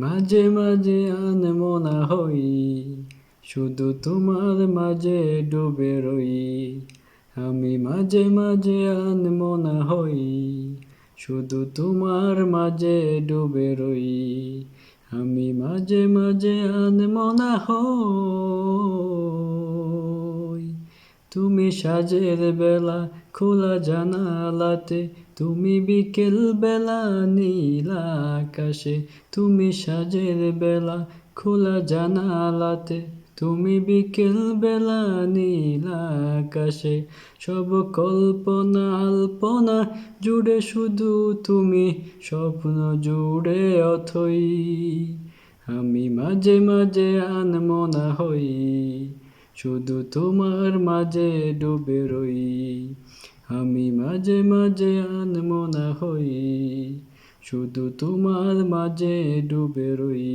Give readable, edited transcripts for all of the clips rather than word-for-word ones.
মাঝে মাঝে আনমনা হই, শুধু তোমার মাঝে ডুবে রই। আমি মাঝে মাঝে আনমনা হই, শুধু তোমার মাঝে ডুবে রই। আমি মাঝে মাঝে আনমনা হই। তুমি সাজের বেলা খোলা জানালাতে, তুমি বিকেল বেলা নীল আকাশে। তুমি সাজের বেলা খোলা জানালাতে, তুমি বিকেল বেলা নীল আকাশে। সব কল্পনা আলপনা জুড়ে শুধু তুমি, স্বপ্ন জুড়ে অথই। আমি মাঝে মাঝে আনমনা হই, শুধু তোমার মাঝে ডুবে রই। আমি মাঝে মাঝে আনমনা হই, শুধু তোমার মাঝে ডুবে রই।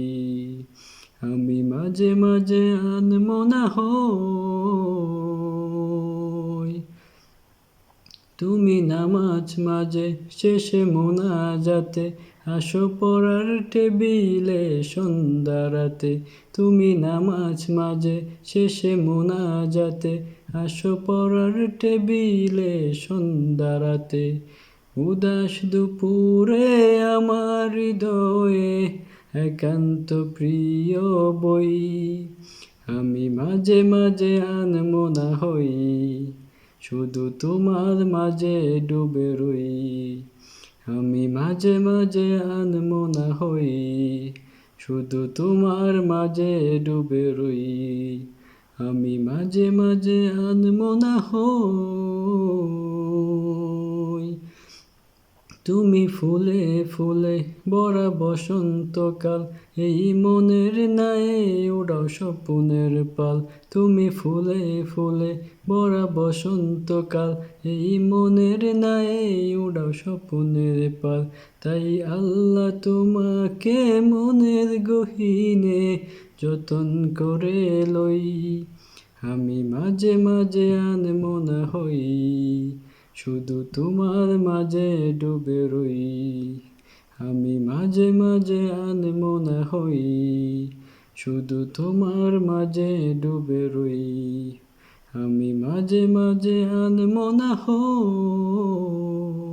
আমি মাঝে মাঝে আনমনা হই। তুমি নামাজ মাঝে শেষে মোনাজাতে, আসো পড়ার টেবিলে সন্ধ্যা রাতে। তুমি নামাজ মাঝে শেষে মোনাজাতে, আসো পড়ার টেবিলে সন্ধ্যা রাতে। উদাস দুপুরে আমার হৃদয়ে একান্ত প্রিয় বই। আমি মাঝে মাঝে আনমনা হই, শুধু তোমার মাঝে ডুবে রই। আমি মাঝে মাঝে আনমনা হই, শুধু তোমার মাঝে ডুবে রই। আমি মাঝে মাঝে আনমনা হই। তুমি ফুলে ফুলে ভরা বসন্তকাল, এই মনের নায়ে উড়াও স্বপ্নের পাল। তুমি ফুলে ফুলে ভরা বসন্তকাল, এই মনের নায়ে উড়াও স্বপ্নের পাল। তাই আল্লাহ তোমাকে মনের গহীনে যতন করে লই। আমি মাঝে মাঝে আনমনা হই, শুধু তোমার মাঝে ডুবে রই। আমি মাঝে মাঝে আনমনা হই, শুধু তোমার মাঝে ডুবে রই। আমি মাঝে মাঝে আনমনা হই।